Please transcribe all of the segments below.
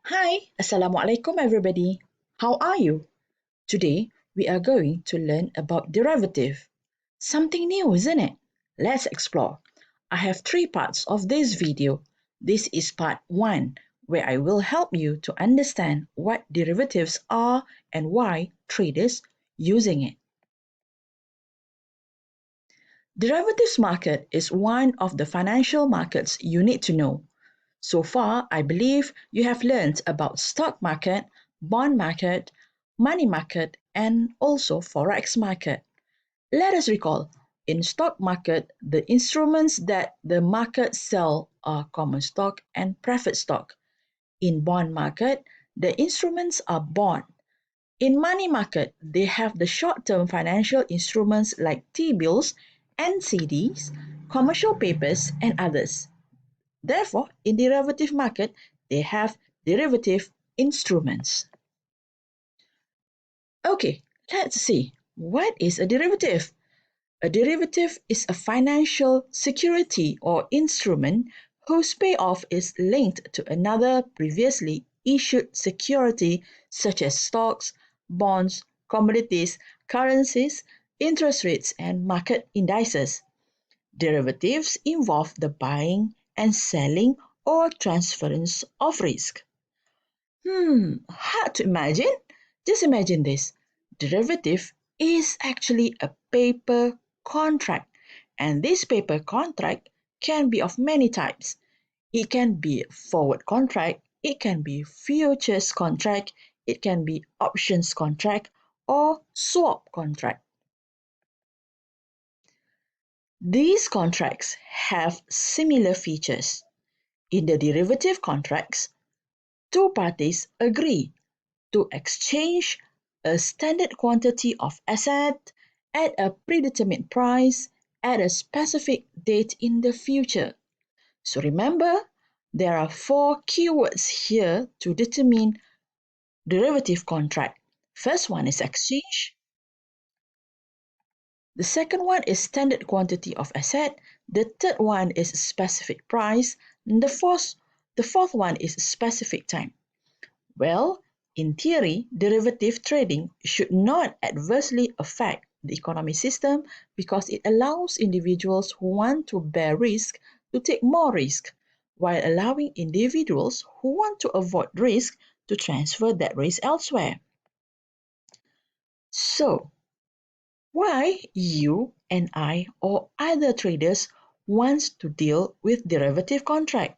Hi, Assalamualaikum everybody. How are you? Today we are going to learn about derivative. Something new, isn't it? Let's explore. I have three parts of this video. This is part 1, where I will help you to understand what derivatives are and why traders using it. Derivatives market is one of the financial markets you need to know. So far, I believe you have learned about stock market, bond market, money market, and also forex market. Let us recall, in stock market, the instruments that the market sell are common stock and preferred stock. In bond market, the instruments are bond. In money market, they have the short-term financial instruments like T-bills, NCDs, commercial papers, and others. Therefore, in derivative market, they have derivative instruments. Okay, let's see. What is a derivative? A derivative is a financial security or instrument whose payoff is linked to another previously issued security such as stocks, bonds, commodities, currencies, interest rates, and market indices. Derivatives involve the buying and selling or transference of risk. Hard to imagine? Just imagine this. Derivative is actually a paper contract, and this paper contract can be of many types. It can be forward contract, it can be futures contract, it can be options contract, or swap contract. These contracts have similar features. In the derivative contracts, two parties agree to exchange a standard quantity of asset at a predetermined price at a specific date in the future. So remember, there are 4 keywords here to determine derivative contract. First one is exchange. The second one is standard quantity of asset. The third one is specific price. And the fourth one is specific time. Well, in theory, derivative trading should not adversely affect the economic system because it allows individuals who want to bear risk to take more risk, while allowing individuals who want to avoid risk to transfer that risk elsewhere. So, why you and I or other traders wants to deal with derivative contract?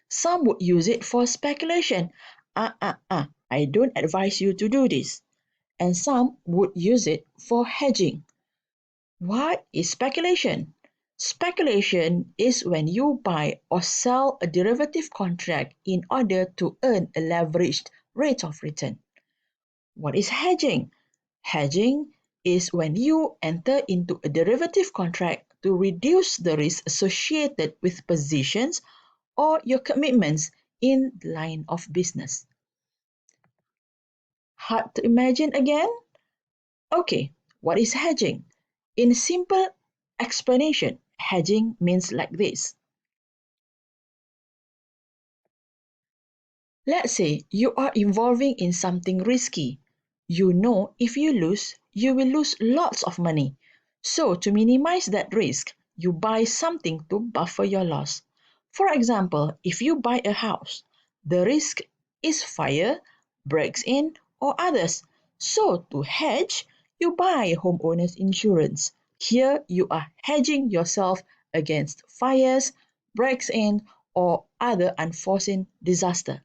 Some would use it for speculation. I don't advise you to do this. And some would use it for hedging. What is speculation? Speculation is when you buy or sell a derivative contract in order to earn a leveraged rate of return. What is hedging? Hedging is when you enter into a derivative contract to reduce the risk associated with positions or your commitments in the line of business. Hard to imagine again? Okay, what is hedging? In simple explanation, hedging means like this. Let's say you are involving in something risky. You know if you lose, you will lose lots of money. So to minimize that risk, you buy something to buffer your loss. For example, if you buy a house, the risk is fire, breaks in, or others. So to hedge, you buy homeowners insurance. Here you are hedging yourself against fires, breaks in, or other unforeseen disaster.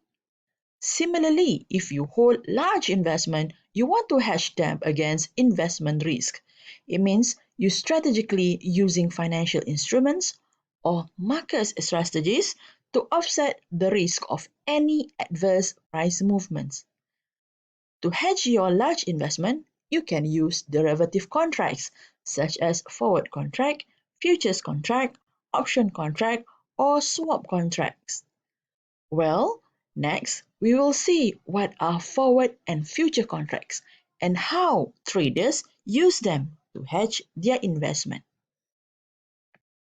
Similarly, if you hold large investment, you want to hedge them against investment risk. It means you strategically using financial instruments or market strategies to offset the risk of any adverse price movements. To hedge your large investment, you can use derivative contracts such as forward contract, futures contract, option contract, or swap contracts. Well, next we will see what are forward and future contracts and how traders use them to hedge their investment.